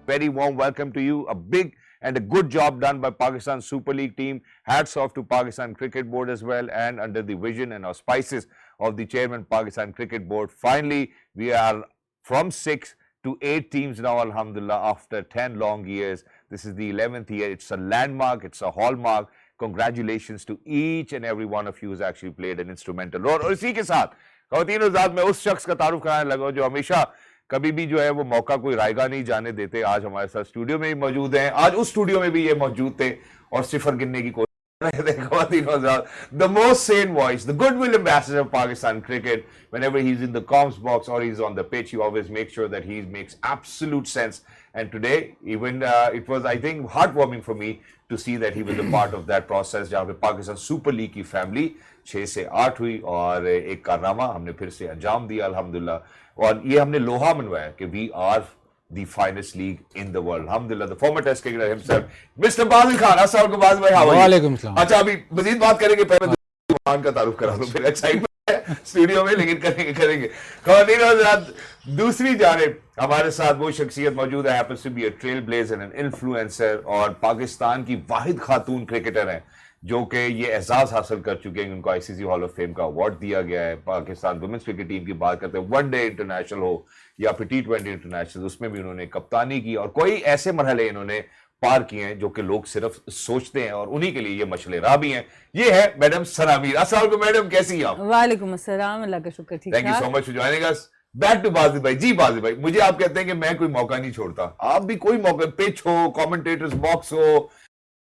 Very warm welcome to you. A big and a good job done by Pakistan Super League team. Hats off to Pakistan Cricket Board as well, and under the vision and auspices of the chairman Pakistan Cricket Board. Finally, we are from 6 to 8 teams now, alhamdulillah, after 10 long years. This is the 11th year. It's a landmark, it's a hallmark. Congratulations to each and every one of you who's actually played an instrumental role. और इसी के साथ ख़वातीन और हज़रात, मैं उस शख्स का तारुफ कराने लगा जो हमेशा कभी भी जो है वो मौका कोई रायगा नहीं जाने देते। आज हमारे साथ स्टूडियो में भी मौजूद हैं, आज उस स्टूडियो में भी ये मौजूद थे और सिफर गिनने की कोशिश कर रहे थे। ख़वातीन और हज़रात, the most sane voice, the goodwill ambassador of Pakistan cricket. Whenever he's in the comms box or he's on the pitch, he always makes sure that he makes absolute sense. And today, even it was, I think, heartwarming for me to see that he was a part of that process, जहाँ पे Pakistan super league की family 6 से 8 हुई और एक कारनामा हमने फिर से अंजाम दिया अल्हम्दुलिल्लाह। और ये हमने लोहा मनवाया कि we are the finest league in the world. Alhamdulillah, the former test cricketer himself, Mr. Bazil Khan. Assalamu alaikum Bazil bhai, how are you? वालेकुम सलाम। अच्छा, अभी मजीद बात करेंगे, पहले खान का तारुफ करा दूं, फिर एक्साइटमेंट है स्टूडियो में, लेकिन करेंगे। ख़वातीन और हज़रात, दूसरी जानिब हमारे साथ वो शख्सियत मौजूद है, happens to be a trailblazer and influencer, और पाकिस्तान की वाहिद खातून क्रिकेटर हैं जो कि ये एजाज हासिल कर चुके हैं। उनको आईसीसी हॉल ऑफ फेम का अवार्ड दिया गया है। पाकिस्तान वुमेन्स क्रिकेट टीम की बात करते हैं, वनडे इंटरनेशनल हो या फिर T20 इंटरनेशनल, उसमें भी उन्होंने कप्तानी की और कोई ऐसे मरहले इन्होंने पार किए हैं जो कि लोग सिर्फ सोचते हैं, और उन्हीं के लिए ये मशले राह भी हैं। ये है मैडम सना मीर। अस्सलाम वालेकुम मैडम, कैसी हैं आप? वालेकुम अस्सलाम, अल्लाह का शुक्र, ठीक। Thank you so much for joining us. Back to Bazil भाई। जी बाजिल भाई, मुझे आप कहते हैं कि मैं कोई मौका नहीं छोड़ता, आप भी कोई मौका, पिच हो, कमेंटेटर्स बॉक्स हो,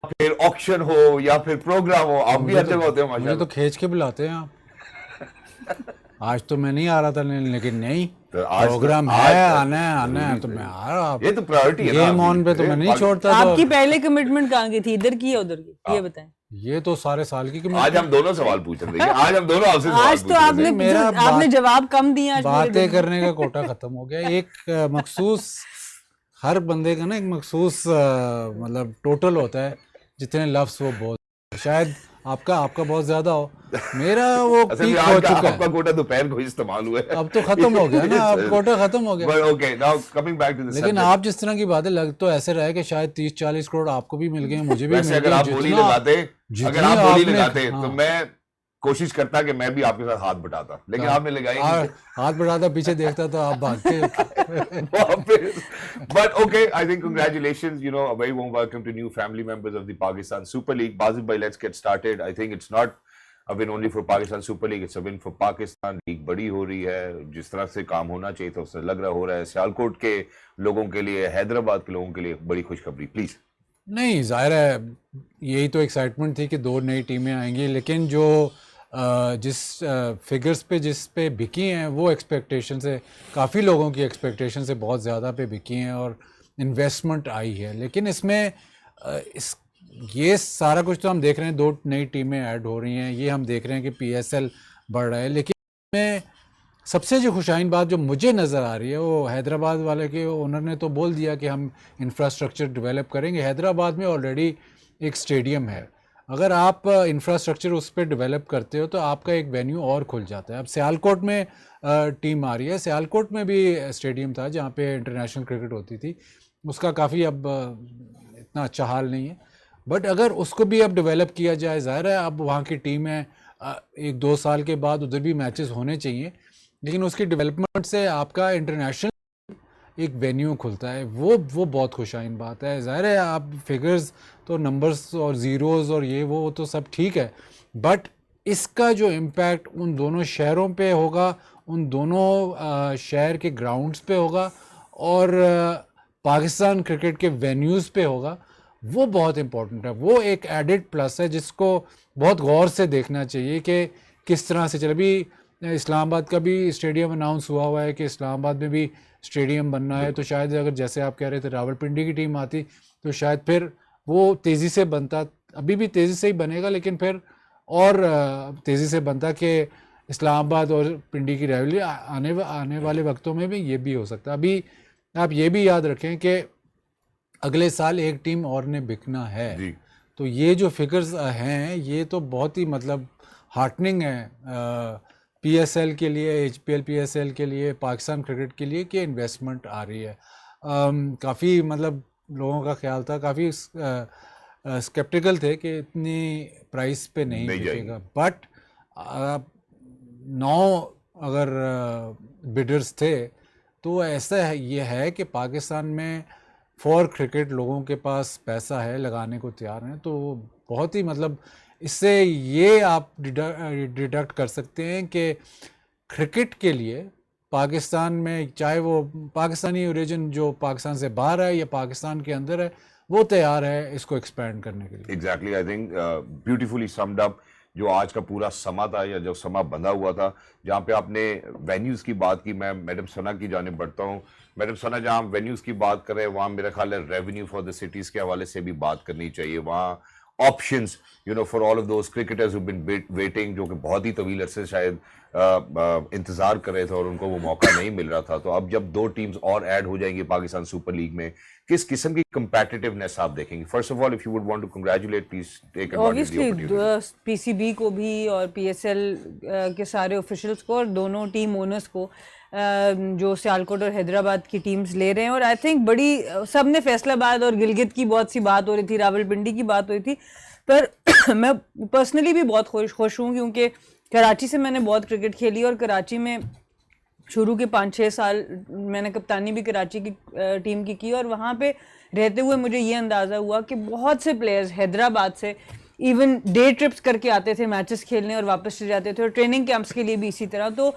फिर ऑक्शन हो या फिर प्रोग्राम हो, आप भी हर जगह होते हो माशाल्लाह। मुझे तो खींच के बुलाते हैं आप। आज तो मैं नहीं आ रहा था, लेकिन नहीं तो आज प्रोग्राम है, आना है तो मैं आ रहा हूँ। ये तो प्रायोरिटी है ना, गेम ऑन पे तो मैं नहीं छोड़ता। आपकी पहले कमिटमेंट कहाँ की थी, इधर की या उधर की, ये बताएं। ये तो सारे साल की आज हम दोनों सवाल पूछ रहे हैं। आज हम दोनों आपसे सवाल आज तो आपने जवाब कम दिया। बातें करने का कोटा खत्म हो गया। एक मखसूस, हर बंदे का ना एक मखसूस मतलब टोटल होता है, जितने लफ्ज वो बोल, शायद आपका बहुत ज्यादा हो, मेरा वो पीक हो चुका है। आपका कोटा दोपहर को इस्तेमाल हुआ है, अब तो खत्म हो गया ना, अब कोटा खत्म हो गया। Okay, now coming back to the लेकिन आप जिस तरह की बातें लग तो ऐसे रहे कि शायद 30-40 करोड़ आपको भी मिल गए, मुझे भी मिल गए। अगर आप बोली लगाते तो मैं कोशिश करता कि मैं भी आपके साथ हाथ बटाता, लेकिन आपने लगाई नहीं। हाथ बटाता, पीछे देखता तो आप भागते। But okay, I think congratulations, you know, a very warm welcome to new family members of the Pakistan Super League. Bazil bhai, let's get started. I think it's not a win only for Pakistan Super League, it's a win for Pakistan. League बड़ी हो रही है, जिस तरह से काम होना चाहिए था उससे लग रहा हो रहा है। सियालकोट के लोगों के लिए, हैदराबाद के लोगों के लिए बड़ी खुशखबरी। प्लीज। नहीं, जाहिर है यही तो एक्साइटमेंट थी कि 2 नई टीमें आएंगी, लेकिन जो जिस फिगर्स पे जिस पे बिकी हैं वो एक्सपेक्टेशन से, काफ़ी लोगों की एक्सपेक्टेशन से बहुत ज़्यादा पे बिकी हैं और इन्वेस्टमेंट आई है। लेकिन इसमें ये सारा कुछ तो हम देख रहे हैं, 2 नई टीमें ऐड हो रही हैं, ये हम देख रहे हैं कि PSL बढ़ रहा है। लेकिन इसमें सबसे जो खुशाइन बात जो मुझे नज़र आ रही है, वो हैदराबाद वाले के ओनर ने तो बोल दिया कि हम इंफ्रास्ट्रक्चर डेवलप करेंगे। हैदराबाद में ऑलरेडी एक स्टेडियम है, अगर आप इंफ्रास्ट्रक्चर उस पर डेवलप करते हो तो आपका एक वेन्यू और खुल जाता है। अब सियालकोट में टीम आ रही है, सियालकोट में भी स्टेडियम था जहाँ पे इंटरनेशनल क्रिकेट होती थी, उसका काफ़ी अब इतना अच्छा हाल नहीं है, बट अगर उसको भी अब डेवलप किया जाए, ज़ाहिर है अब वहाँ की टीम है, 1-2 साल के बाद उधर भी मैचेस होने चाहिए, लेकिन उसकी डेवलपमेंट से आपका इंटरनेशनल एक वेन्यू खुलता है, वो बहुत खुशाइन बात है। ज़ाहिर है आप फिगर्स तो नंबर्स और ज़ीरोज़ और ये वो तो सब ठीक है, बट इसका जो इम्पैक्ट उन दोनों शहरों पे होगा, उन दोनों शहर के ग्राउंड्स पे होगा और पाकिस्तान क्रिकेट के वेन्यूज़ पे होगा, वो बहुत इम्पोर्टेंट है। वो एक एडिड प्लस है जिसको बहुत गौर से देखना चाहिए कि किस तरह से चले। अभी इस्लामाबाद का भी स्टेडियम अनाउंस हुआ है कि इस्लामाबाद में भी स्टेडियम बनना है, तो शायद अगर जैसे आप कह रहे थे रावलपिंडी की टीम आती तो शायद फिर वो तेज़ी से बनता, अभी भी तेज़ी से ही बनेगा, लेकिन फिर और तेज़ी से बनता कि इस्लामाबाद और पिंडी की राइवलरी आने वाले वक्तों में भी ये भी हो सकता है। अभी आप ये भी याद रखें कि अगले साल एक टीम और ने बिकना है, तो ये जो फिगर्स हैं ये तो बहुत ही मतलब हार्टनिंग है PSL के लिए, HPL PSL के लिए, पाकिस्तान क्रिकेट के लिए कि इन्वेस्टमेंट आ रही है। काफ़ी मतलब लोगों का ख्याल था, काफ़ी स्केप्टिकल थे कि इतनी प्राइस पे नहीं नहीं बिकेगा, बट 9 अगर बिडर्स थे तो ऐसा है, ये है कि पाकिस्तान में फॉर क्रिकेट लोगों के पास पैसा है, लगाने को तैयार हैं, तो बहुत ही मतलब इससे ये आप डिडक्ट कर सकते हैं कि क्रिकेट के लिए पाकिस्तान में, चाहे वो पाकिस्तानी ओरिजिन जो पाकिस्तान से बाहर है या पाकिस्तान के अंदर है, वो तैयार है इसको एक्सपेंड करने के लिए। Exactly, I think beautifully summed up जो आज का पूरा समा था या जो समा बंधा हुआ था, जहाँ पे आपने वेन्यूज़ की बात की। मैं मैडम सना की जानिब बढ़ता हूँ। मैडम सना, जहाँ वेन्यूज़ की बात कर रहे हैं वहाँ मेरा ख्याल है रेवेन्यू फॉर द सिटीज़ के हवाले से भी बात करनी चाहिए। वहाँ options for all of those cricketers who been waiting, जो कि बहुत ही तवील अरसे से शायद इंतजार कर रहे थे और उनको वो मौका नहीं मिल रहा था। तो अब जब 2 टीम्स और ऐड हो जाएंगी पाकिस्तान सुपर लीग में, किस किस्म की कंपेटिटिवनेस आप देखेंगे? First of all, if you would want to congratulate, please take advantage of the obviously opportunity. PCB को भी और पीएसएल के सारे ऑफिशियल्स को और दोनों टीम ओनर्स को जो सियालकोट और हैदराबाद की टीम्स ले रहे हैं। और आई थिंक बड़ी सब ने फैसलाबाद और गिलगित की बहुत सी बात हो रही थी, रावलपिंडी की बात हो रही थी, पर मैं पर्सनली भी बहुत खुश हूँ क्योंकि कराची से मैंने बहुत क्रिकेट खेली और कराची में शुरू के 5-6 साल मैंने कप्तानी भी कराची की टीम की और वहाँ पे रहते हुए मुझे ये अंदाज़ा हुआ कि बहुत से प्लेयर्स हैदराबाद से इवन डे ट्रिप्स करके आते थे मैचेस खेलने और वापस चले जाते थे, और ट्रेनिंग कैंप्स के लिए भी इसी तरह। तो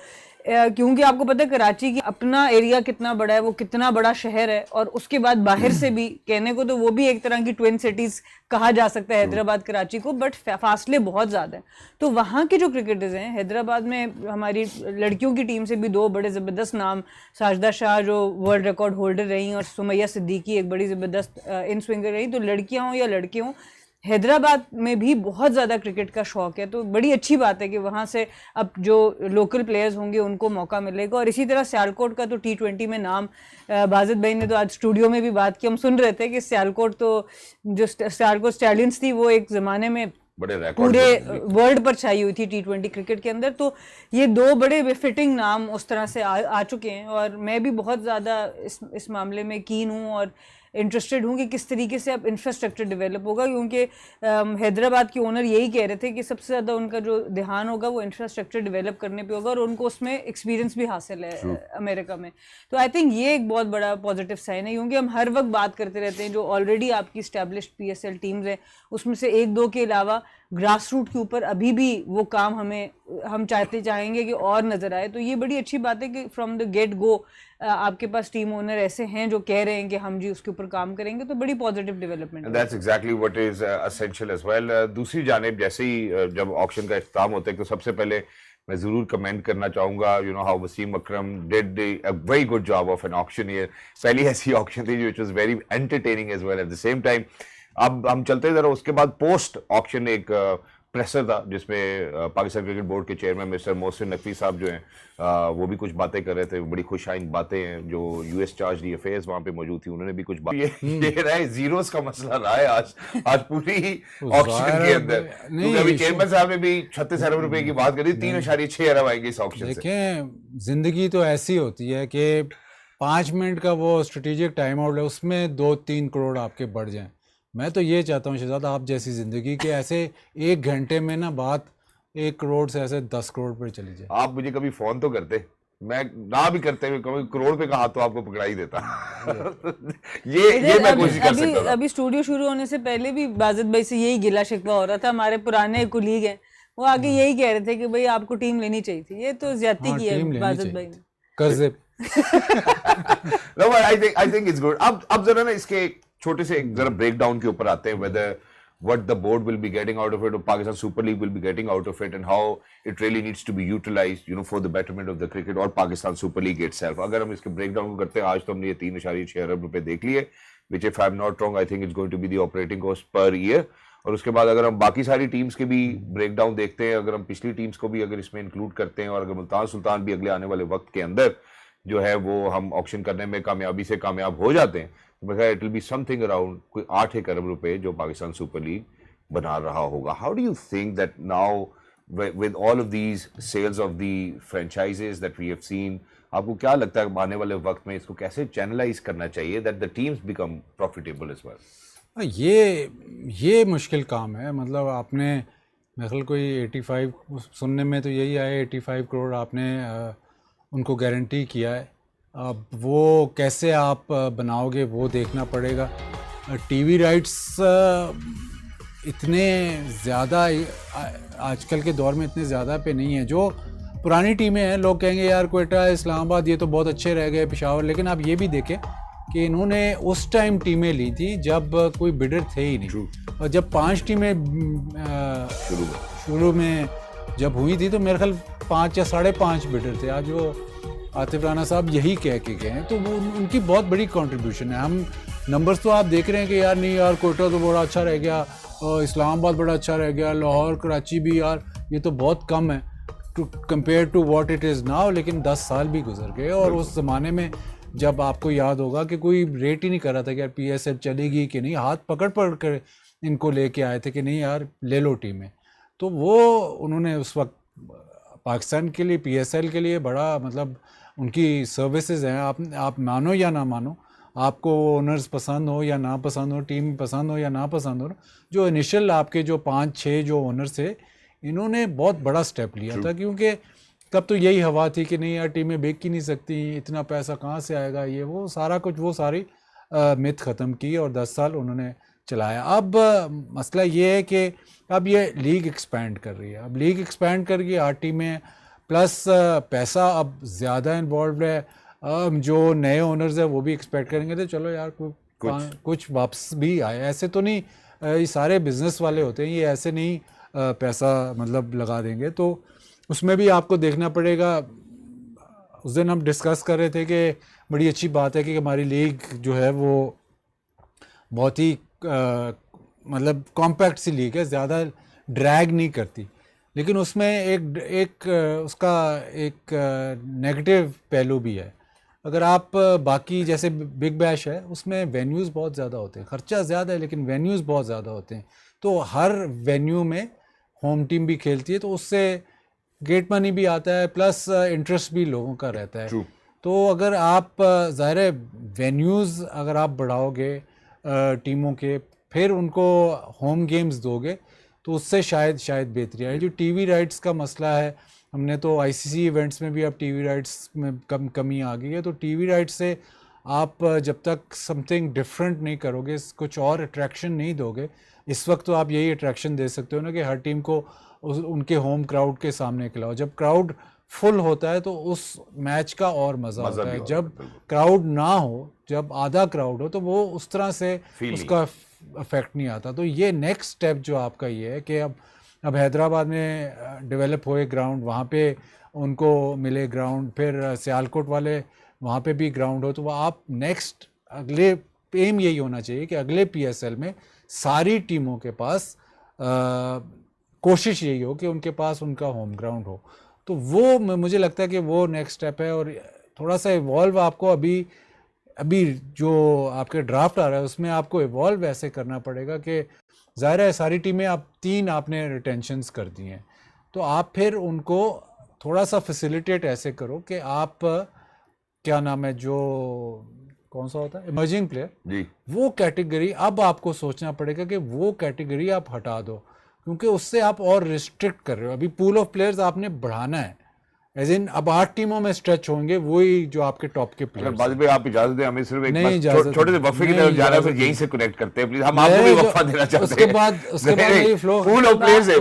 क्योंकि आपको पता है कराची की अपना एरिया कितना बड़ा है, वो कितना बड़ा शहर है, और उसके बाद बाहर से भी कहने को तो वो भी एक तरह की ट्विन सिटीज़ कहा जा सकता है हैदराबाद कराची को, बट फासले बहुत ज़्यादा हैं। तो वहाँ के जो क्रिकेटर्स हैं, हैदराबाद में हमारी लड़कियों की टीम से भी 2 बड़े ज़बरदस्त नाम, साजिदा शाह जो वर्ल्ड रिकॉर्ड होल्डर रही और सुमैया सिद्दीकी एक बड़ी ज़बरदस्त इन स्विंगर रही। तो लड़कियाँ हों या लड़के हों, हैदराबाद में भी बहुत ज़्यादा क्रिकेट का शौक है। तो बड़ी अच्छी बात है कि वहाँ से अब जो लोकल प्लेयर्स होंगे उनको मौका मिलेगा। और इसी तरह सियालकोट का तो T20 में नाम, बाजिद भाई ने तो आज स्टूडियो में भी बात की, हम सुन रहे थे कि सियालकोट तो जो सियालकोट स्टैलियंस थी वो एक ज़माने में बड़े पूरे वर्ल्ड पर छाई हुई थी T20 क्रिकेट के अंदर। तो ये 2 बड़े बेफिटिंग नाम उस तरह से आ चुके हैं, और मैं भी बहुत ज़्यादा इस मामले में कीन हूँ और इंटरेस्टेड हूँ कि किस तरीके से अब इंफ्रास्ट्रक्चर डेवलप होगा, क्योंकि हैदराबाद के ओनर यही कह रहे थे कि सबसे ज़्यादा उनका जो ध्यान होगा वो इंफ्रास्ट्रक्चर डेवलप करने पे होगा, और उनको उसमें एक्सपीरियंस भी हासिल है अमेरिका में। तो आई थिंक ये एक बहुत बड़ा पॉजिटिव साइन है, क्योंकि हम हर वक्त बात करते रहते हैं जो ऑलरेडी आपकी स्टैब्लिश्ड PSL टीम्स हैं उसमें से 1-2 के अलावा ग्रास रूट के ऊपर अभी भी वो काम हम चाहेंगे कि और नज़र आए। तो ये बड़ी अच्छी बात है कि फ्रॉम द गेट गो आपके पास टीम ओनर ऐसे हैं जो कह रहे हैं कि हम जी उसके ऊपर काम करेंगे। तो बड़ी पॉजिटिव डेवलपमेंट है। That's exactly what is essential as well. दूसरी जानिब, जैसे ही जब ऑक्शन का इख्तिताम होता है तो सबसे पहले मैं जरूर कमेंट करना चाहूंगा how Wasim Akram did a very good job of an auctioneer. पहली ऐसी ऑक्शन थी which was very entertaining as well at the same time. अब हम चलते जरा उसके बाद पोस्ट ऑक्शन एक प्रेसर था जिसमें पाकिस्तान क्रिकेट बोर्ड के चेयरमैन मिस्टर मोहसिन नकवी साहब जो हैं वो भी कुछ बातें कर रहे थे, बड़ी खुशाइन बातें हैं। जो US चार्ज दी अफेयर्स वहां पे मौजूद थी, उन्होंने भी कुछ बात ये रहा है, जीरोस का मसला रहा है आज पूरी ऑक्शन के अंदर, क्योंकि अभी चेयरमैन साहब ने भी 36 अरब रुपए की बात करी, 3.6 अरब आएंगे इस ऑक्शन से। देखें, जिंदगी तो ऐसी होती है कि 5 मिनट का वो स्ट्रेटेजिक टाइम आउट है, उसमें 2-3 करोड़ आपके बढ़ जाएं। मैं तो ये चाहता हूँ शहजाद, आप जैसी ज़िंदगी के ऐसे 1 घंटे में ना बात 1 करोड़ से ऐसे 10 करोड़ पर चली जाए। आप मुझे कभी फोन तो करते, मैं ना भी करते हुए कभी करोड़ पे का हाथ तो आपको पकड़ा ही देता। ये मैं कोशिश कर सकता था। अभी स्टूडियो शुरू होने से पहले भी बाजिद भाई से यही गिला शिकवा हो रहा था। हमारे पुराने कुलीग हैं, वो आगे यही कह रहे थे कि भाई आपको टीम लेनी चाहिए थी। ये तो ज्यादती की है बाजिद भाई ने, कर्जे। No, but I think it's good. अब जरा ना इसके छोटे से एक जरा ब्रेक डाउन के ऊपर आते हैं, whether what the board will be getting out of it or Pakistan Super League will be getting out of it and how it really needs to be utilized for the betterment of the cricket और Pakistan Super League itself. अगर हम इसके break down को करते हैं, आज तो हमने ये 3.6 अरब रुपए देख लिए, which if I'm not wrong I think it's going to be the operating cost per year। और उसके बाद अगर हम बाकी सारी टीम्स के भी ब्रेक डाउन देखते हैं, अगर हम पिछली टीम्स को भी अगर इसमें इंक्लूड करते हैं और अगर मुल्तान सुल्तान भी अगले आने वाले वक्त के अंदर जो है वो हम ऑक्शन करने में कामयाबी से कामयाब हो जाते हैं, तो it will be something around कोई 8 अरब रुपए जो पाकिस्तान सुपर लीग बना रहा होगा। How do you think that now with all of these sales of the franchises that we have seen, आपको क्या लगता है आने वाले वक्त में इसको कैसे चैनलाइज करना चाहिए that the teams become profitable as well? ये मुश्किल काम है। मतलब आपने मेरे ख्याल कोई 85 सुनने में तो यही आया 85 करोड़ आपने उनको गारंटी किया है। अब वो कैसे आप बनाओगे वो देखना पड़ेगा। टीवी राइट्स इतने ज़्यादा आजकल के दौर में इतने ज़्यादा पे नहीं है। जो पुरानी टीमें हैं लोग कहेंगे यार क्वेटा, इस्लामाबाद ये तो बहुत अच्छे रह गए, पेशावर, लेकिन आप ये भी देखें कि इन्होंने उस टाइम टीमें ली थी जब कोई बिडर थे ही नहीं। और जब 5 टीमें शुरू में जब हुई थी तो मेरे ख्याल 5 या 5.5 बिडर थे। आज वो आतिफ राना साहब यही कह के गए हैं, तो वो उनकी बहुत बड़ी कंट्रीब्यूशन है। हम नंबर्स तो आप देख रहे हैं कि यार नहीं यार कोटा तो बड़ा अच्छा रह गया, इस्लामाबाद बड़ा अच्छा रह गया, लाहौर कराची भी यार ये तो बहुत कम है to compare to what it is now. लेकिन 10 साल भी गुजर गए और उस ज़माने में जब आपको याद होगा कि कोई रेट ही नहीं कर रहा था कि यार PSL चलेगी कि नहीं, हाथ पकड़ कर इनको लेके आए थे कि नहीं यार ले लो टीमें। तो वो उन्होंने उस वक्त पाकिस्तान के लिए PSL के लिए बड़ा मतलब उनकी सर्विसेज हैं। आप मानो या ना मानो, आपको ओनर्स पसंद हो या ना पसंद हो, टीम पसंद हो या ना पसंद हो, जो इनिशियल आपके जो 5-6 जो ओनर्स थे इन्होंने बहुत बड़ा स्टेप लिया था। क्योंकि तब तो यही हवा थी कि नहीं यार टीमें बिक ही नहीं सकती, इतना पैसा कहाँ से आएगा, ये वो सारा कुछ, वो सारी मिथ ख़त्म की और 10 साल उन्होंने चलाया। अब मसला ये है कि अब ये लीग एक्सपैंड कर रही है। अब लीग एक्सपैंड कर गई 8 टीमें प्लस पैसा अब ज़्यादा इन्वॉल्व है। जो नए ओनर्स है वो भी एक्सपेक्ट करेंगे तो चलो यार कुछ वापस भी आए। ऐसे तो नहीं, ये सारे बिजनेस वाले होते हैं, ये ऐसे नहीं पैसा मतलब लगा देंगे। तो उसमें भी आपको देखना पड़ेगा। उस दिन हम डिस्कस कर रहे थे कि बड़ी अच्छी बात है कि हमारी लीग जो है वो बहुत ही मतलब कॉम्पैक्ट सी लीग है, ज़्यादा ड्रैग नहीं करती। लेकिन उसमें एक उसका एक नेगेटिव पहलू भी है। अगर आप बाकी जैसे बिग बैश है उसमें वेन्यूज़ बहुत ज़्यादा होते हैं, ख़र्चा ज़्यादा है लेकिन वेन्यूज़ बहुत ज़्यादा होते हैं। तो हर वेन्यू में होम टीम भी खेलती है तो उससे गेट मनी भी आता है प्लस इंटरेस्ट भी लोगों का रहता है। तो अगर आप ज़ाहिर है वेन्यूज़ अगर आप बढ़ाओगे टीमों के, फिर उनको होम गेम्स दोगे तो उससे शायद बेहतरी आए। जो टीवी राइट्स का मसला है, हमने तो ICC इवेंट्स में भी अब टीवी राइट्स में कमी आ गई है। तो टीवी राइट्स से आप जब तक समथिंग डिफरेंट नहीं करोगे, कुछ और अट्रैक्शन नहीं दोगे, इस वक्त तो आप यही अट्रैक्शन दे सकते हो ना कि हर टीम को उनके होम क्राउड के सामने खिलाओ। जब क्राउड फुल होता है तो उस मैच का और मज़ा होता है। जब क्राउड ना हो, जब आधा क्राउड हो, तो वो उस तरह से उसका इफेक्ट नहीं आता। तो ये नेक्स्ट स्टेप जो आपका ये है कि अब हैदराबाद में डेवलप हुए ग्राउंड, वहाँ पे उनको मिले ग्राउंड, फिर सियालकोट वाले वहाँ पे भी ग्राउंड हो, तो वो आप नेक्स्ट अगले एम यही होना चाहिए कि अगले PSL में सारी टीमों के पास कोशिश यही हो कि उनके पास उनका होम ग्राउंड हो। तो वो मुझे लगता है कि वो नेक्स्ट स्टेप है। और थोड़ा सा इवॉल्व आपको अभी जो आपके ड्राफ्ट आ रहा है उसमें आपको इवॉल्व ऐसे करना पड़ेगा कि ज़ाहिर है सारी टीमें आप 3 आपने रिटेंशंस कर दी हैं, तो आप फिर उनको थोड़ा सा फैसिलिटेट ऐसे करो कि आप क्या नाम है जो कौन सा होता है इमर्जिंग प्लेयर जी, वो कैटेगरी अब आपको सोचना पड़ेगा कि वो कैटेगरी आप हटा दो, क्योंकि उससे आप और रिस्ट्रिक्ट कर रहे हो। अभी पूल ऑफ प्लेयर्स आपने बढ़ाना है, एज इन अब 8 टीमों में स्ट्रेच होंगे वही जो आपके टॉप के प्लेयर्स। बाद में आप इजाजत दें, हमें सिर्फ एक छोटे से वक्फे की तरफ जाना है, फिर यहीं से कनेक्ट करते हैं प्लीज। हम आपको भी वक्फा देना चाहते हैं। उसके बाद ये फ्लो पूल ऑफ प्लेयर्स है,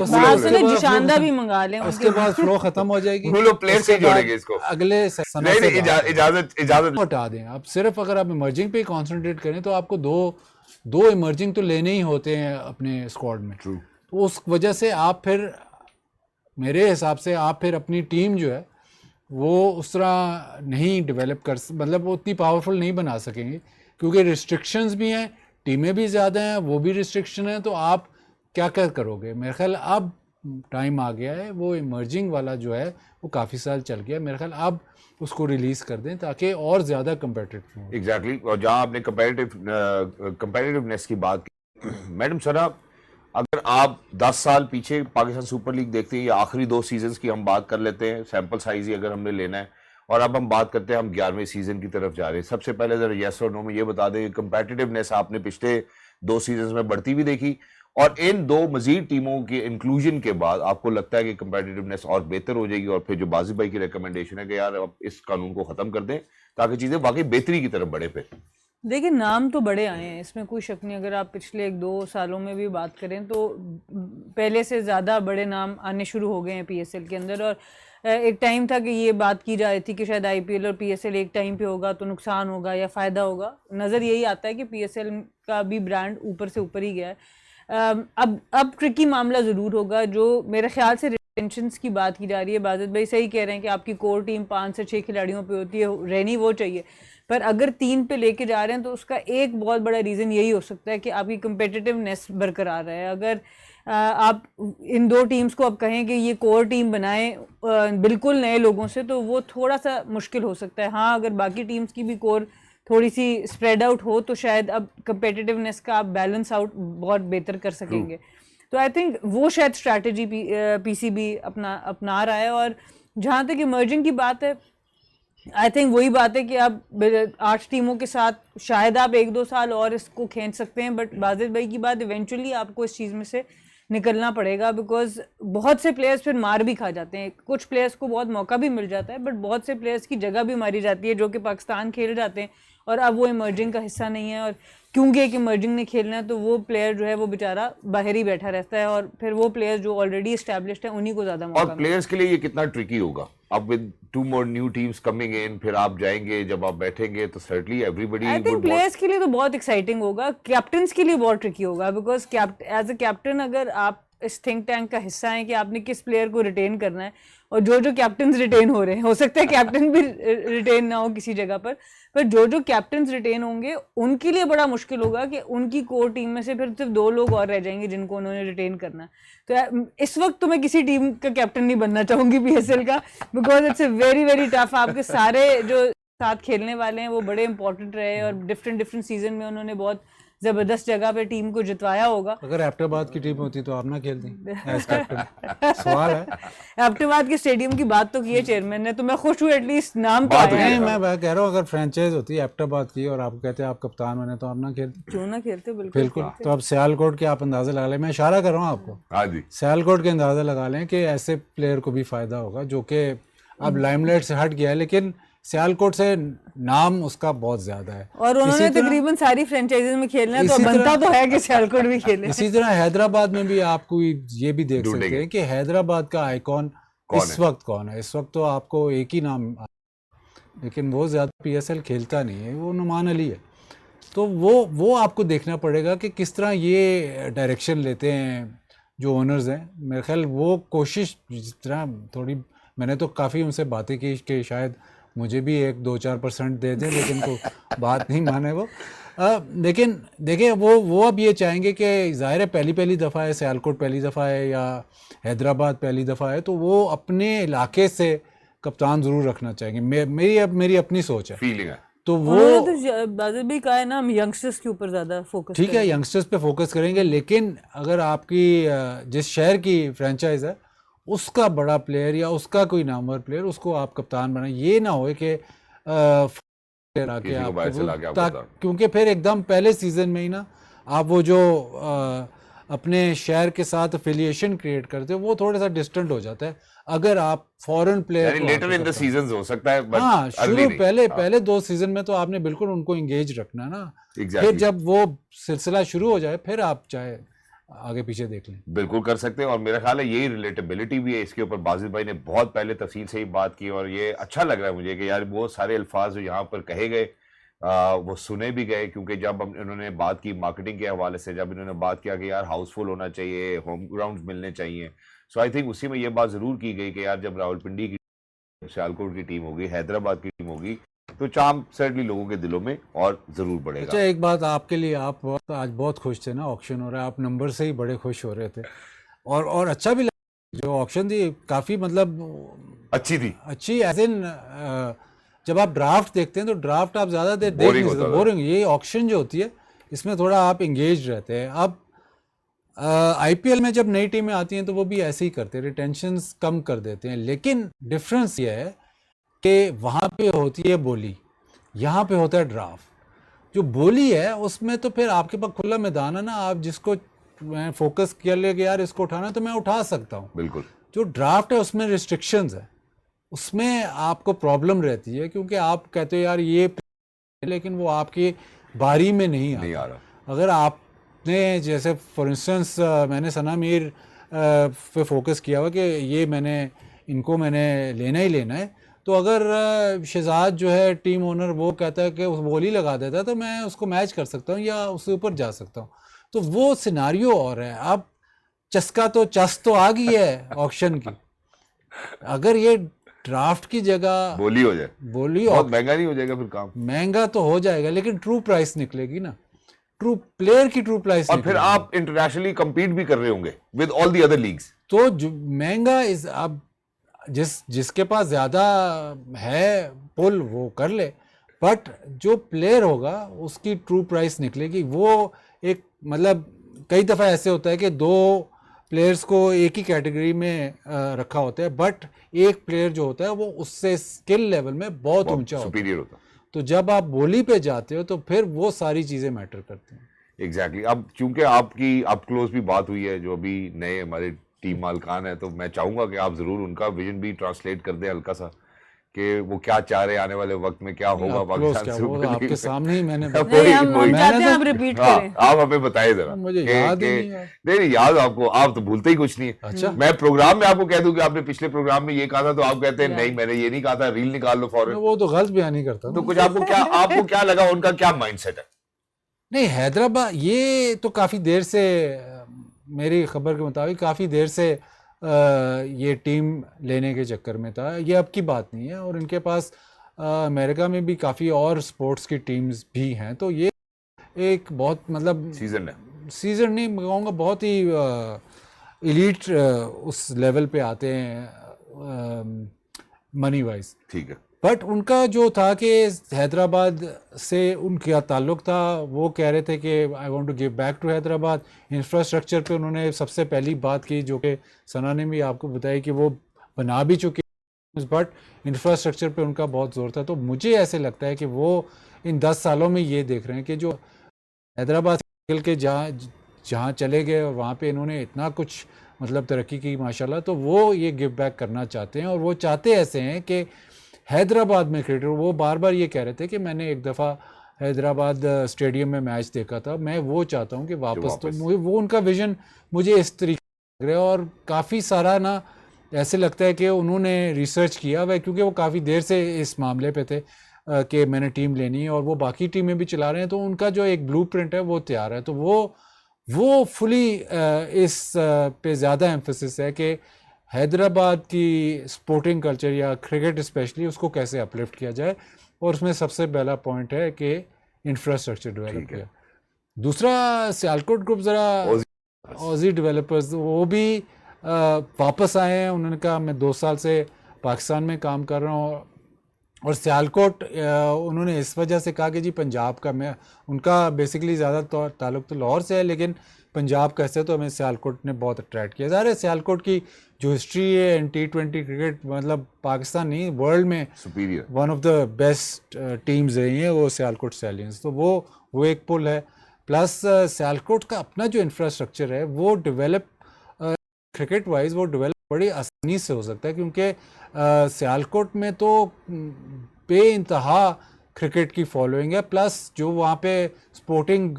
जिशांदा भी मंगा लें, उसके बाद फ्लो खत्म हो जाएगी। पूल ऑफ प्लेयर्स से जोड़ेंगे इसको अगले इजाजत हटा दें। आप सिर्फ अगर आप इमर्जिंग पे कंसंट्रेट करें तो आपको दो इमर्जिंग तो लेने ही होते हैं अपने स्क्वाड में। तो उस वजह से आप फिर मेरे हिसाब से आप फिर अपनी टीम जो है वो उस तरह नहीं डेवलप कर, मतलब वो उतनी पावरफुल नहीं बना सकेंगे, क्योंकि रिस्ट्रिक्शंस भी हैं, टीमें भी ज़्यादा हैं, वो भी रिस्ट्रिक्शन है। तो आप क्या करोगे? मेरे ख्याल अब टाइम आ गया है, वो इमर्जिंग वाला जो है वो काफ़ी साल चल गया, मेरे ख्याल अब उसको रिलीज़ कर दें ताकि और ज़्यादा कम्पेटिटिव हो। एग्जैक्टली। और जहाँ आपने कंपेटिटिवनेस की बात की, मैडम सरा, अगर आप 10 साल पीछे पाकिस्तान सुपर लीग देखते हैं या आखिरी 2 सीजन्स की हम बात कर लेते हैं, सैंपल साइज ही अगर हमने लेना है, और अब हम बात करते हैं, हम 11वें सीजन की तरफ जा रहे हैं। सबसे पहले जरा यस और नो में ये बता दें, कंपेटिटिवनेस आपने पिछले 2 सीजन में बढ़ती हुई देखी, और इन 2 मजीद टीमों के इंक्लूजन के बाद आपको लगता है कि कंपेटिटिवनेस और बेहतर हो जाएगी, और फिर जो बाजिद भाई की रिकमेंडेशन है कि यार अब इस कानून को खत्म कर दें ताकि चीजें वाकई बेहतरी की तरफ बढ़े। फिर देखिए, नाम तो बड़े आए हैं, इसमें कोई शक नहीं। अगर आप पिछले 1-2 सालों में भी बात करें तो पहले से ज़्यादा बड़े नाम आने शुरू हो गए हैं पीएसएल के अंदर। और एक टाइम था कि ये बात की जा रही थी कि शायद आईपीएल और पीएसएल एक टाइम पे होगा तो नुकसान होगा या फ़ायदा होगा। नज़र यही आता है कि पीएसएल का भी ब्रांड ऊपर से ऊपर ही गया है। अब ट्रिकी मामला ज़रूर होगा, जो मेरे ख्याल से रिटेंशंस की बात की जा रही है। बाजिद भाई सही कह रहे हैं कि आपकी कोर टीम 5 से 6 खिलाड़ियों पे होती है, रहनी वो चाहिए, पर अगर 3 पे लेके जा रहे हैं तो उसका एक बहुत बड़ा रीज़न यही हो सकता है कि आपकी कंपेटिटिवनेस बरकरार है। अगर आप इन 2 टीम्स को अब कहें कि ये कोर टीम बनाएं बिल्कुल नए लोगों से, तो वो थोड़ा सा मुश्किल हो सकता है। हाँ, अगर बाकी टीम्स की भी कोर थोड़ी सी स्प्रेड आउट हो तो शायद अब कंपेटिटिवनेस का आप बैलेंस आउट बहुत बेहतर कर सकेंगे। तो आई थिंक वो शायद स्ट्रैटेजी पीसीबी अपना रहा है। और जहाँ तक इमर्जिंग की बात है, आई थिंक वही बात है कि आप 8 टीमों के साथ शायद आप 1-2 साल और इसको खींच सकते हैं, बट बाजिद भाई की बात, इवेंचुअली आपको इस चीज़ में से निकलना पड़ेगा, बिकॉज बहुत से प्लेयर्स फिर मार भी खा जाते हैं। कुछ प्लेयर्स को बहुत मौका भी मिल जाता है, बट बहुत से प्लेयर्स की जगह भी मारी जाती है जो कि पाकिस्तान खेल जाते हैं और अब वो इमर्जिंग का हिस्सा नहीं है। और क्योंकि एक इमर्जिंग ने खेलना है तो वो प्लेयर जो है वो बेचारा बाहर ही बैठा रहता है, और फिर वो प्लेयर जो ऑलरेडी एस्टैब्लिश्ड है उन्हीं को ज़्यादा मौका और प्लेयर्स के लिए ये कितना ट्रिकी होगा? अब with 2 more new teams coming in, फिर आप जाएंगे, जब आप बैठेंगे तो certainly everybody I think players के लिए तो बहुत एक्साइटिंग होगा, कैप्टन्स के लिए बहुत ट्रिकी होगा, बिकॉज एज अ कैप्टन अगर आप इस थिंक टैंक का हिस्सा है कि आपने किस प्लेयर को रिटेन करना है, और जो कैप्टन्स रिटेन हो रहे हैं, हो सकता है कैप्टन भी रिटेन ना हो किसी जगह पर जो कैप्टन्स रिटेन होंगे उनके लिए बड़ा मुश्किल होगा कि उनकी कोर टीम में से फिर सिर्फ 2 लोग और रह जाएंगे जिनको उन्होंने रिटेन करना है। तो इस वक्त तो मैं किसी टीम का कैप्टन नहीं बनना चाहूँगी पीएसएल का, because it's a very very tough. आपके सारे जो साथ खेलने वाले हैं वो बड़े इंपॉर्टेंट रहे, और डिफरेंट सीजन में उन्होंने बहुत जबरदस्त जगह पे टीम को जितवाया होगा। अगर एबटाबाद की टीम होती तो आप ना खेलती एज कैप्टन? सवाल है। एबटाबाद के स्टेडियम की बात तो की है चेयरमैन ने, तो मैं खुश हूँ एटलीस्ट नाम तो आया है। नहीं, मैं कह रहा हूँ अगर फ्रेंचाइज होती है एबटाबाद की और आप कहते हैं आप कप्तान बने तो आप ना खेलते? क्यों ना खेलते, बिल्कुल बिल्कुल। तो अब सियालकोट के आप अंदाजा लगा लें, मैं इशारा कर रहा हूँ आपको, हाँ जी, सियालकोट के अंदाजा लगा लें कि ऐसे प्लेयर को भी फायदा होगा जो कि अब लाइमलाइट से हट गया है, लेकिन सियालकोट से नाम उसका बहुत ज्यादा है। और उन्होंने तकरीबन सारी फ्रेंचाइजीज में खेलना है, तो बनता तो है कि सियालकोट भी खेले। इसी तरह हैदराबाद में भी आपको ये भी देख सकते हैं कि हैदराबाद का आइकॉन इस वक्त कौन है। इस वक्त तो आपको एक ही नाम, लेकिन वो ज्यादा पीएसएल खेलता नहीं है, वो नुमान अली है। तो वो आपको देखना पड़ेगा कि किस तरह ये डायरेक्शन लेते हैं जो ओनर्स हैं। मेरे ख्याल वो कोशिश जिस तरह थोड़ी, मैंने तो काफ़ी उनसे बातें की कि शायद मुझे भी 1-2-4% दे दें, लेकिन को बात नहीं माने वो। लेकिन देखिए वो अब ये चाहेंगे कि ज़ाहिर है पहली दफ़ा है, सियालकोट पहली दफ़ा है या हैदराबाद पहली दफ़ा है, तो वो अपने इलाके से कप्तान ज़रूर रखना चाहेंगे। मेरी अपनी सोच है, फीलिंग है। तो वो तो बाजिद भी कहा है ना, हम यंगस्टर्स के ऊपर ज़्यादा फोकस, ठीक है, यंगस्टर्स पे फोकस करेंगे, लेकिन अगर आपकी जिस शहर की फ्रेंचाइज है उसका बड़ा प्लेयर या उसका कोई नामवर प्लेयर उसको आप कप्तान बनाए, ये ना हो कि क्योंकि फिर एकदम पहले सीजन में ही ना आप वो जो अपने शहर के साथ एफिलिएशन क्रिएट करते हो वो थोड़ा सा डिस्टेंट हो जाता है अगर आप foreign player later in the seasons हो सकता है, बट हाँ शुरू पहले 2 सीजन में तो आपने बिल्कुल उनको एंगेज रखना ना। फिर जब वो सिलसिला शुरू हो जाए फिर आप चाहे आगे पीछे देख लें, बिल्कुल कर सकते हैं। और मेरा ख्याल है यही रिलेटेबिलिटी भी है, इसके ऊपर बाजिद भाई ने बहुत पहले तफसील से ही बात की, और ये अच्छा लग रहा है मुझे कि यार वो सारे अल्फाज जो यहाँ पर कहे गए वो सुने भी गए, क्योंकि जब इन्होंने बात की मार्केटिंग के हवाले से, जब इन्होंने बात किया कि यार हाउसफुल होना चाहिए, होम ग्राउंड मिलने चाहिए, सो आई थिंक उसी में ये बात जरूर की गई कि यार जब रावलपिंडी की, सियालकोट की टीम होगी, हैदराबाद की टीम होगी, तो चाम सर्टनली लोगों के दिलों में और जरूर बढ़ेगा। अच्छा एक बात आपके लिए, आप आज बहुत खुश थे ना, ऑक्शन हो रहा है, आप नंबर से ही बड़े खुश हो रहे थे, और अच्छा भी लगा जो ऑक्शन थी, काफ़ी मतलब अच्छी थी, अच्छी एज इन जब आप ड्राफ्ट देखते हैं तो ड्राफ्ट आप ज़्यादा देर देख नहीं सकते, बोरिंग। ये ऑक्शन जो होती है इसमें थोड़ा आप इंगेज रहते हैं। अब आईपीएल में जब नई टीमें आती हैं तो वो भी ऐसे ही करते हैं, रिटेंशंस कम कर देते हैं, लेकिन डिफरेंस ये है कि वहाँ पे होती है बोली, यहाँ पे होता है ड्राफ्ट। जो बोली है उसमें तो फिर आपके पास खुला मैदान है ना, आप जिसको मैं फोकस कर ले कि यार इसको उठाना है तो मैं उठा सकता हूँ। बिल्कुल। जो ड्राफ्ट है उसमें रिस्ट्रिक्शंस है, उसमें आपको प्रॉब्लम रहती है क्योंकि आप कहते हो यार ये लेकिन वो आपकी बारी में नहीं आ आता। रहा। अगर आपने जैसे फॉर इंस्टेंस मैंने सना मीर पे फोकस किया हुआ कि ये इनको मैंने लेना ही लेना है, तो अगर शहजाद जो है टीम ओनर वो कहता है कि उस बोली लगा देता है तो मैं उसको मैच कर सकता हूँ या उसके ऊपर जा सकता हूँ। तो वो सिनारियो और है। अब चस तो आ गई है ऑक्शन की, अगर ये ड्राफ्ट की जगह बोली हो जाए, बोली बहुत महंगा नहीं हो जाएगा फिर काम? महंगा तो हो जाएगा लेकिन ट्रू प्राइस निकलेगी ना, ट्रू प्लेयर की ट्रू प्राइस। और फिर आप इंटरनेशनली compete भी कर रहे होंगे with all the other leagues। तो जो महंगा इस अब जिसके पास ज्यादा है पुल वो कर ले, बट जो प्लेयर होगा उसकी ट्रू प्राइस निकलेगी। वो एक मतलब कई दफा ऐसे होता है कि दो प्लेयर्स को एक ही कैटेगरी में रखा होता है, बट एक प्लेयर जो होता है वो उससे स्किल लेवल में बहुत ऊंचा होता है। सुपीरियर होता है। तो जब आप बोली पे जाते हो तो फिर वो सारी चीजें मैटर करती हैं। एग्जैक्टली। अब चूंकि आपकी अप क्लोज भी बात हुई है जो अभी नए हमारे टीम मालकान है, तो मैं चाहूंगा कि आप जरूर उनका विजन भी ट्रांसलेट कर दें हल्का सा, कि वो क्या चाह रहे हैं आने वाले वक्त में क्या होगा पाकिस्तान सुपर लीग आपके में। सामने ही मैंने नहीं, हम चाहते हैं आप रिपीट हाँ, करें। आप हमें बताइए जरा। मुझे याद ही नहीं है। नहीं याद आपको, आप तो भूलते ही कुछ नहीं है। अच्छा। मैं प्रोग्राम में आपको कह दूं कि आपने पिछले प्रोग्राम में ये कहा था, तो आप कहते हैं नहीं मैंने ये नहीं कहा था, रील निकाल लो फौरन। वो तो गलत बयान ही करता तो कुछ आपको क्या लगा, उनका क्या माइंडसेट है? नहीं, हैदराबाद ये तो काफ़ी देर से मेरी खबर के मुताबिक काफ़ी देर से ये टीम लेने के चक्कर में था, ये अब की बात नहीं है। और इनके पास अमेरिका में भी काफ़ी और स्पोर्ट्स की टीम्स भी हैं, तो ये एक बहुत मतलब सीजन नहीं कहूँगा, बहुत ही एलीट उस लेवल पे आते हैं मनी वाइज। ठीक है। बट उनका जो था कि हैदराबाद से उनका ताल्लुक़ था, वो कह रहे थे कि I want to give back to Hyderabad. Infrastructure पे उन्होंने सबसे पहली बात की, जो कि सना ने भी आपको बताई कि वो बना भी चुके, बट इंफ्रास्ट्रक्चर पे उनका बहुत ज़ोर था। तो मुझे ऐसे लगता है कि वो इन 10 सालों में ये देख रहे हैं कि जो हैदराबाद खेल के जहाँ चले गए और वहाँ पे इन्होंने इतना कुछ मतलब तरक्की की माशाल्लाह, तो वो ये गिव बैक करना चाहते हैं। और वो चाहते ऐसे हैं कि हैदराबाद में क्रिकेटर, वो बार बार ये कह रहे थे कि मैंने एक दफ़ा हैदराबाद स्टेडियम में मैच देखा था, मैं वो चाहता हूँ कि वापस। तो वो उनका विजन मुझे इस तरीके लग रहा है। और काफ़ी सारा ना ऐसे लगता है कि उन्होंने रिसर्च किया हुआ है, क्योंकि वो काफ़ी देर से इस मामले पे थे कि मैंने टीम लेनी है, और वो बाकी टीमें भी चला रहे हैं, तो उनका जो एक ब्लूप्रिंट है वो तैयार है। तो वो फुली इस पे ज़्यादा एम्फेसिस है कि हैदराबाद की स्पोर्टिंग कल्चर या क्रिकेट स्पेशली उसको कैसे अपलिफ्ट किया जाए, और उसमें सबसे पहला पॉइंट है कि इंफ्रास्ट्रक्चर डेवलप किया। दूसरा सियालकोट ग्रुप ज़रा ऑजी डेवलपर्स, वो भी वापस आए हैं। उन्होंने कहा मैं 2 साल से पाकिस्तान में काम कर रहा हूँ, और सियालकोट उन्होंने इस वजह से कहा कि जी पंजाब का, मैं उनका बेसिकली ज़्यादा ताल्लुक़ तो लाहौर से है, लेकिन पंजाब कैसे, तो हमें सियालकोट ने बहुत अट्रैक्ट किया। ज़ाहिर है सियालकोट की जो हिस्ट्री है इन T20 क्रिकेट, मतलब पाकिस्तान नहीं वर्ल्ड में superior one of the best teams रही हैं वो सियालकोट स्टैलियंस। तो वो एक पुल है। प्लस सियालकोट का अपना जो इंफ्रास्ट्रक्चर है वो डेवलप क्रिकेट वाइज वो डेवलप बड़ी आसानी से हो सकता है, क्योंकि सियालकोट में तो बेइंतहा क्रिकेट की फॉलोइंग है। प्लस जो वहाँ पे स्पोर्टिंग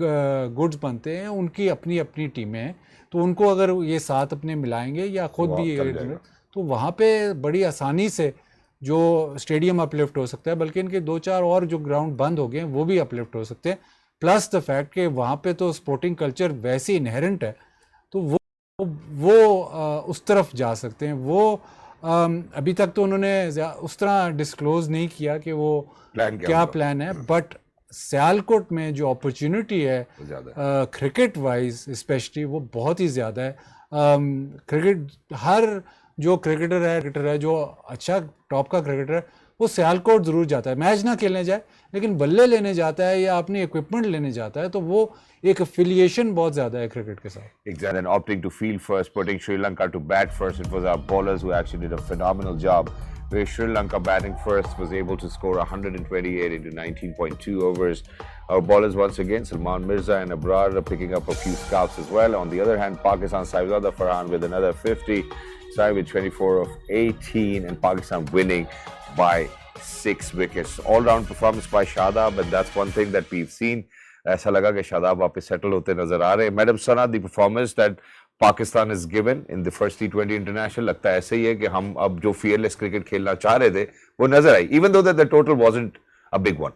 गुड्स बनते हैं उनकी अपनी अपनी टीमें हैं, तो उनको अगर ये साथ अपने मिलाएंगे या खुद भी, तो वहाँ पे बड़ी आसानी से जो स्टेडियम अपलिफ्ट हो सकता है, बल्कि इनके 2-4 और जो ग्राउंड बंद हो गए हैं वो भी अपलिफ्ट हो सकते हैं। प्लस द फैक्ट कि वहाँ पे तो स्पोर्टिंग कल्चर वैसे इनहेरेंट है, तो वो उस तरफ जा सकते हैं। वो अभी तक तो उन्होंने उस तरह डिस्क्लोज नहीं किया कि वो क्या प्लान है, बट सियालकोट में जो अपॉर्चुनिटी है क्रिकेट वाइज स्पेशली वो बहुत ही ज़्यादा है। क्रिकेट हर जो क्रिकेटर है जो अच्छा टॉप का क्रिकेटर है वो सियालकोट ज़रूर जाता है, मैच ना खेलने जाए लेकिन बल्ले लेने जाता है या अपनी इक्विपमेंट लेने जाता है, तो वो एक एफिलिएशन बहुत ज़्यादा है क्रिकेट के साथ। Exactly, and opting to field first, putting Sri Lanka to bat first, it was our bowlers who actually did a phenomenal job where Sri Lanka batting first was able to score 128 into 19.2 overs. Our bowlers once again, Salman Mirza and Abrar are picking up a few scalps as well. On the other hand, Pakistan Saibzada Farhan with another 50, Sai with 24 of 18, and Pakistan winning by 6 wickets. All-round performance by Shadab, and that's one thing that we've seen. ऐसा लगा कि शादाब वापस settle होते नजर आ रहे हैं. Madam Sana, the performance that Pakistan is given in the first T20 international, लगता है ऐसे ही है कि हम अब जो फियरलेस क्रिकेट खेलना चाह रहे थे वो नजर आई, even though that the total wasn't a big one.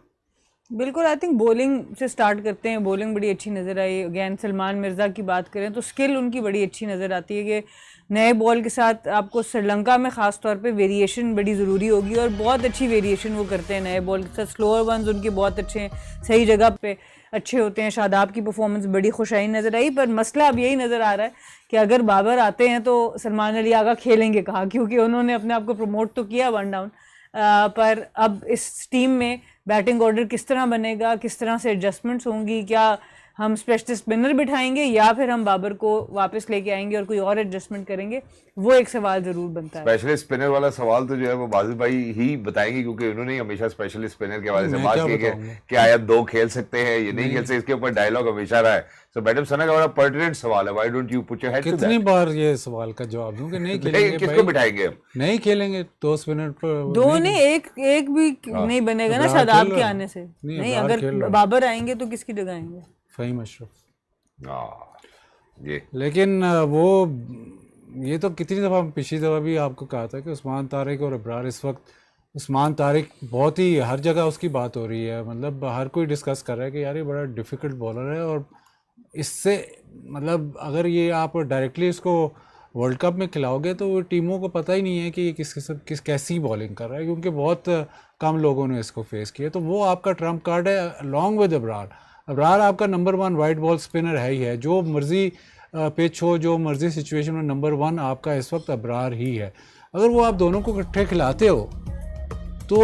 बिल्कुल. आई थिंक बॉलिंग से स्टार्ट करते हैं. बॉलिंग बड़ी अच्छी नज़र आई. अगैन सलमान मिर्ज़ा की बात करें तो स्किल उनकी बड़ी अच्छी नज़र आती है कि नए बॉल के साथ आपको श्रीलंका में ख़ास तौर पे वेरिएशन बड़ी ज़रूरी होगी, और बहुत अच्छी वेरिएशन वो करते हैं नए बॉल के साथ. स्लोअर वंस उनके बहुत अच्छे हैं, सही जगह पे अच्छे होते हैं. शादाब की परफॉर्मेंस बड़ी खुशाइन नज़र आई, पर मसला अब यही नज़र आ रहा है कि अगर बाबर आते हैं तो सलमान अली आगा खेलेंगे कहाँ, क्योंकि उन्होंने अपने आप को प्रमोट तो किया 1 डाउन, पर अब इस टीम में बैटिंग ऑर्डर किस तरह बनेगा, किस तरह से एडजस्टमेंट्स होंगी, क्या हम स्पेशलिस्ट स्पिनर बिठाएंगे या फिर हम बाबर को वापस लेके आएंगे और कोई और एडजस्टमेंट करेंगे, वो एक सवाल जरूर बनता है. स्पेशलिस्ट स्पिनर वाला सवाल तो जो है वो बाजिद भाई ही बताएंगे, क्योंकि उन्होंने ही हमेशा स्पेशलिस्ट स्पिनर के हवाले से बात की है कि आया 2 खेल सकते हैं, ये नहीं खेल सकते, इसके ऊपर डायलॉग हमेशा रहा है. सो मैडम सना का बड़ा पर्टिनेंट सवाल है, why don't you put your head to that. कितनी बार ये सवाल का जवाब दूं कि नहीं खेलेंगे, किसको बिठाएंगे हम? नहीं खेलेंगे 2 स्पिनर पर, 2 नहीं, एक भी नहीं बनेगा ना शादाब के आने से. नहीं, अगर बाबर आएंगे तो किसकी जगह आएंगे? फहीम अशरफ. ये लेकिन वो ये तो कितनी दफ़ा, पिछली दफ़ा भी आपको कहा था कि उस्मान तारिक और अबरार, इस वक्त उस्मान तारिक बहुत ही हर जगह उसकी बात हो रही है, मतलब हर कोई डिस्कस कर रहा है कि यार ये बड़ा डिफ़िकल्ट बॉलर है, और इससे मतलब अगर ये आप डायरेक्टली इसको वर्ल्ड कप में खिलाओगे तो टीमों को पता ही नहीं है कि ये किस कैसी बॉलिंग कर रहा है, क्योंकि बहुत कम लोगों ने इसको फेस किया. तो वो आपका ट्रम्प कार्ड है अलॉन्ग विद अबरार. अबरार आपका नंबर 1 वाइट बॉल स्पिनर है ही है, जो मर्जी पिच हो, जो मर्जी सिचुएशन में नंबर 1 आपका इस वक्त अबरार ही है. अगर वो आप दोनों को इकट्ठे खिलाते हो तो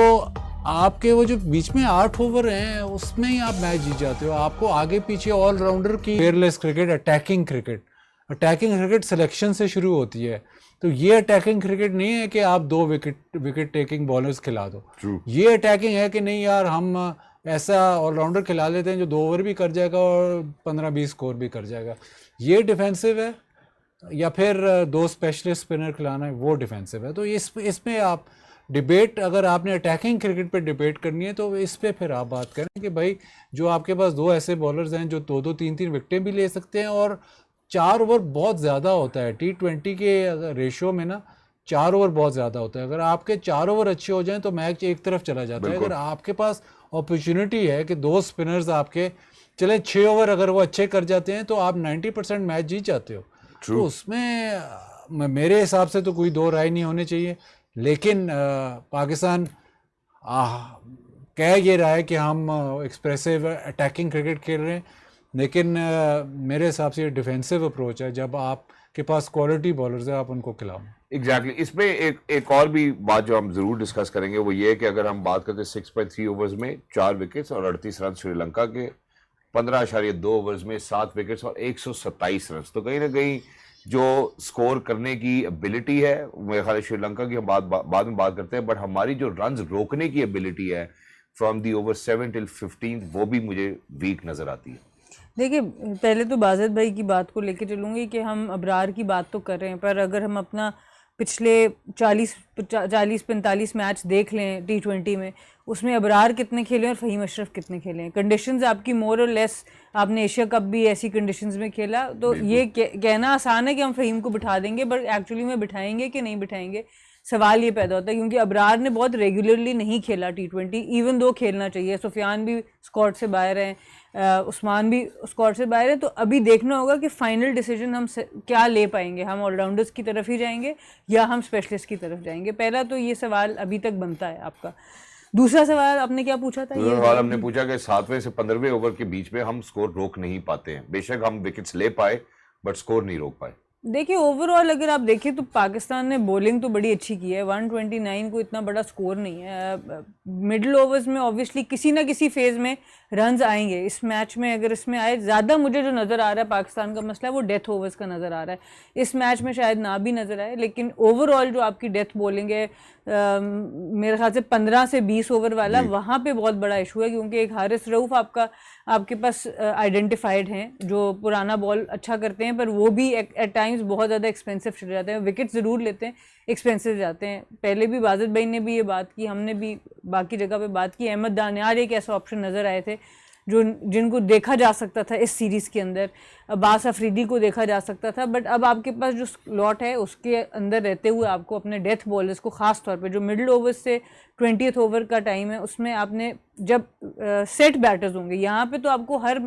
आपके वो जो बीच में 8 ओवर हैं उसमें ही आप मैच जीत जाते हो. आपको आगे पीछे ऑलराउंडर की fearless cricket, attacking cricket selection से शुरू होती है. तो ये अटैकिंग क्रिकेट नहीं है कि आप 2 विकेट टेकिंग बॉलर्स खिला दो. ये अटैकिंग है कि नहीं यार हम ऐसा ऑलराउंडर खिला लेते हैं जो 2 ओवर भी कर जाएगा और 15-20 स्कोर भी कर जाएगा. ये डिफेंसिव है, या फिर 2 स्पेशलिस्ट स्पिनर खिलाना है, वो डिफेंसिव है. तो इसमें आप डिबेट, अगर आपने अटैकिंग क्रिकेट पे डिबेट करनी है तो इस पे फिर आप बात करें कि भाई जो आपके पास 2 ऐसे बॉलर्स हैं जो 2-2, 3-3 विकेटें भी ले सकते हैं, और 4 ओवर बहुत ज़्यादा होता है T20 के रेशो में ना. 4 ओवर बहुत ज़्यादा होता है. अगर आपके 4 ओवर अच्छे हो जाएं तो मैच एक तरफ चला जाता है. अगर आपके पास अपॉर्चुनिटी है कि 2 स्पिनर्स आपके चले 6 ओवर अगर वो अच्छे कर जाते हैं तो आप 90% मैच जीत जाते हो. तो उसमें मेरे हिसाब से तो कोई 2 राय नहीं होने चाहिए. लेकिन पाकिस्तान कह ये रहा है कि हम एक्सप्रेसिव अटैकिंग क्रिकेट खेल रहे हैं, लेकिन मेरे हिसाब से ये डिफेंसिव अप्रोच है. जब आपके पास क्वालिटी बॉलर्स है आप उनको खिलाओ. एग्जैक्टली. इसमें एक और भी बात जो हम जरूर डिस्कस करेंगे वो ये है कि अगर हम बात करते हैं 6.3 ओवर्स में 4 विकेट्स और 38 रन श्रीलंका के, 15.2 ओवर्स में 7 विकेट्स और 127 रन, तो कहीं ना कहीं जो स्कोर करने की एबिलिटी है मेरे ख्याल श्रीलंका की हम बाद में बात करते हैं, बट हमारी जो रन रोकने की एबिलिटी है फ्रॉम दी ओवर 7 till 15, वो भी मुझे वीक नजर आती है. देखिए, पहले तो बाजिद भाई की बात को लेके चलूँगी कि हम अबरार की बात तो कर रहे हैं, पर अगर हम अपना पिछले 40-45 मैच देख लें T20 में, उसमें अबरार कितने खेले और फ़हीम अशरफ कितने खेले हैं. कंडीशंस आपकी मोर और लेस, आपने एशिया कप भी ऐसी कंडीशंस में खेला, तो ये कहना आसान है कि हम फ़हीम को बिठा देंगे, बट एक्चुअली में बिठाएंगे कि नहीं बिठाएंगे, सवाल ये पैदा होता है. क्योंकि अबरार ने बहुत रेगुलरली नहीं खेला T20, इवन दो खेलना चाहिए. सुफियान भी स्क्वाड से बाहर हैं, उस्मान भी स्क्वाड से बाहर है. तो अभी देखना होगा कि फाइनल डिसीजन हम क्या ले पाएंगे. हम ऑलराउंडर्स की तरफ ही जाएंगे या हम स्पेशलिस्ट की तरफ जाएंगे. पहला तो ये सवाल अभी तक बनता है आपका. दूसरा सवाल आपने क्या पूछा था? ये सवाल हमने पूछा कि 7वें से 15वें ओवर के बीच में हम स्कोर रोक नहीं पाते हैं. बेशक हम विकेट्स ले पाए बट स्कोर नहीं रोक पाए. देखिए ओवरऑल अगर आप देखें तो पाकिस्तान ने बॉलिंग तो बड़ी अच्छी की है। 129 को इतना बड़ा स्कोर नहीं है। मिडिल ओवर्स में ऑब्वियसली किसी ना किसी फेज में रन्स आएंगे इस मैच में। अगर इसमें आए ज़्यादा मुझे जो नज़र आ रहा है पाकिस्तान का मसला है वो डेथ ओवर्स का नज़र आ रहा है। इस मैच में शायद ना भी नज़र आए, लेकिन ओवरऑल जो आपकी डेथ बॉलिंग है मेरे ख्याल से 15 से 20 ओवर वाला वहाँ पे बहुत बड़ा इशू है, क्योंकि एक हारिस रऊफ आपके पास आइडेंटिफाइड हैं जो पुराना बॉल अच्छा करते हैं, पर वो भी एट टाइम्स बहुत ज़्यादा एक्सपेंसिव चले जाते हैं। विकेट ज़रूर लेते हैं, एक्सपेंसिव जाते हैं। पहले भी वाजिद भाई ने भी ये बात की, हमने भी बाकी जगह पे बात की। अहमद दानियार एक ऐसा ऑप्शन नज़र आए थे जिनको देखा जा सकता था इस सीरीज़ के अंदर। अब्बास अफरीदी को देखा जा सकता था, बट अब आपके पास जो स्लॉट है उसके अंदर रहते हुए आपको अपने डेथ बॉलर्स को ख़ास तौर पे जो मिडिल ओवर्स से 20th ओवर का टाइम है उसमें आपने जब सेट बैटर्स होंगे, यहाँ पे तो आपको हर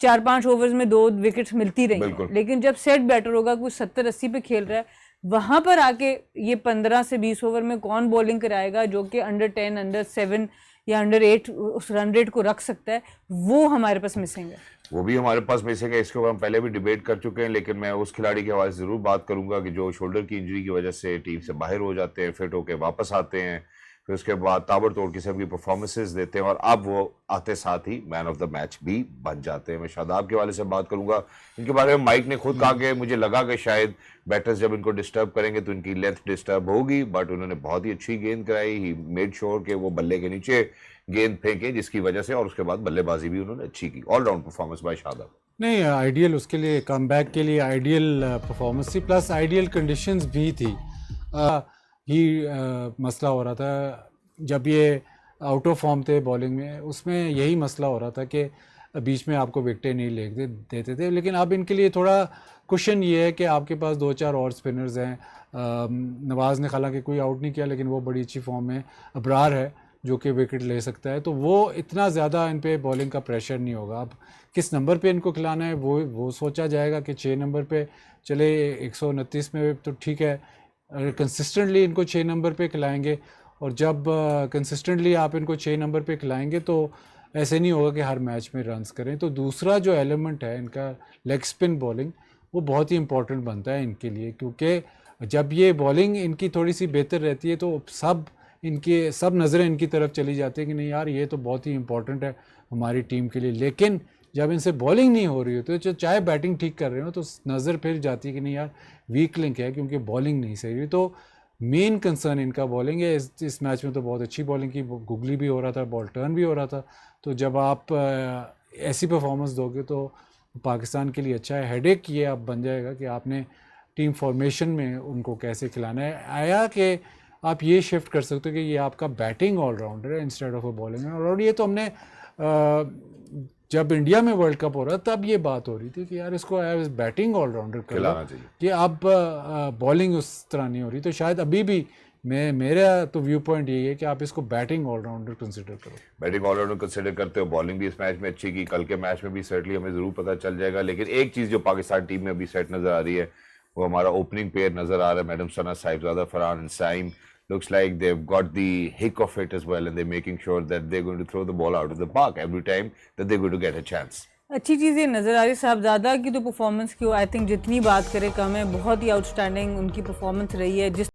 4-5 ओवर्स में 2 विकेट्स मिलती रही, लेकिन जब सेट बैटर होगा कोई 70-80 पे खेल रहा है, वहाँ पर आके ये 15 से 20 ओवर में कौन बॉलिंग कराएगा जो कि अंडर 10, अंडर 7 या अंडर 8 उस रन रेट को रख सकता है, वो हमारे पास मिसिंग है। वो भी हमारे पास मिसिंग है। इसके ऊपर हम पहले भी डिबेट कर चुके हैं, लेकिन मैं उस खिलाड़ी के हवाले से ज़रूर बात करूंगा कि जो शोल्डर की इंजरी की वजह से टीम से बाहर हो जाते हैं, फिट होकर वापस आते हैं, फिर उसके बाद ताबड़तोड़ किस्म की परफॉर्मेंसेस देते हैं और अब वो आते साथ ही मैन ऑफ द मैच भी बन जाते हैं। मैं शादाब के वाले से बात करूंगा। इनके बारे में माइक ने खुद कहा कि मुझे लगा कि शायद बैटर्स जब इनको डिस्टर्ब करेंगे तो इनकी लेंथ डिस्टर्ब होगी, बट उन्होंने बहुत ही अच्छी गेंद कराई। ही मेड श्योर कि वो बल्ले के नीचे गेंद फेंके, जिसकी वजह से और उसके बाद बल्लेबाजी भी उन्होंने अच्छी की। Allround performance by Shadab. नहीं, आइडियल उसके लिए कमबैक के लिए आइडियल परफॉर्मेंस थी, प्लस आइडियल कंडीशंस भी थी। मसला हो रहा था जब ये आउट ऑफ फॉर्म थे बॉलिंग में, उसमें यही मसला हो रहा था कि बीच में आपको विकटें नहीं ले देते थे। लेकिन अब इनके लिए थोड़ा कुशन ये है कि आपके पास 2-4 और स्पिनर्स हैं। नवाज़ ने हालांकि कोई आउट नहीं किया, लेकिन वो बड़ी अच्छी फॉर्म में। अबरार है जो कि विकेट ले सकता है, तो वो इतना ज़्यादा इन पे बॉलिंग का प्रेशर नहीं होगा। अब किस नंबर पे इनको खिलाना है वो सोचा जाएगा कि 6 नंबर पे चले 129 में तो ठीक है, अगर कंसिस्टेंटली इनको 6 नंबर पे खिलाएंगे और जब कंसिस्टेंटली आप इनको 6 नंबर पे खिलाएंगे तो ऐसे नहीं होगा कि हर मैच में रन्स करें। तो दूसरा जो एलिमेंट है इनका लेग स्पिन बॉलिंग, वो बहुत ही इंपॉर्टेंट बनता है इनके लिए, क्योंकि जब ये बॉलिंग इनकी थोड़ी सी बेहतर रहती है तो सब नज़रें इनकी तरफ चली जाती है कि नहीं यार ये तो बहुत ही इंपॉर्टेंट है हमारी टीम के लिए। लेकिन जब इनसे बॉलिंग नहीं हो रही हो तो चाहे बैटिंग ठीक कर रहे हो तो नज़र फिर जाती है कि नहीं यार वीक लिंक है, क्योंकि बॉलिंग नहीं सही हुई। तो मेन कंसर्न इनका बॉलिंग है। इस मैच में तो बहुत अच्छी बॉलिंग की, गुगली भी हो रहा था, बॉल टर्न भी हो रहा था। तो जब आप ऐसी परफॉर्मेंस दोगे तो पाकिस्तान के लिए अच्छा है। हेडेक ये अब बन जाएगा कि आपने टीम फॉर्मेशन में उनको कैसे खिलाना है। आया कि आप ये शिफ्ट कर सकते हो कि ये आपका बैटिंग ऑलराउंडर है instead of a bowling allrounder. ये तो हमने जब इंडिया में वर्ल्ड कप हो रहा तब ये बात हो रही थी कि यार इसको बैटिंग ऑलराउंडर खिलाना चाहिए, कि अब बॉलिंग उस तरह नहीं हो रही। तो शायद अभी भी मेरा तो व्यू पॉइंट यही है कि आप इसको बैटिंग ऑलराउंडर कंसिडर करो। बैटिंग ऑलराउंडर कंसिडर करते हो। बॉलिंग भी इस मैच में अच्छी की, कल के मैच में भी सर्टली हमें जरूर पता चल जाएगा। लेकिन एक चीज़ जो पाकिस्तान टीम में अभी सेट नज़र आ रही है वो हमारा ओपनिंग पेयर नज़र आ रहा है। Madam Sana, Sahibzada, Farhan and Saim looks like they've got the hick of it as well, and they're making sure that they're going to throw the ball out of the park every time that they're going to get a chance. अच्छी चीज़ ये नज़र आ रही है। साहबजादा की तो performance की I think जितनी बात करें कम है। बहुत ही आउटस्टैंडिंग उनकी परफॉर्मेंस रही है। जिस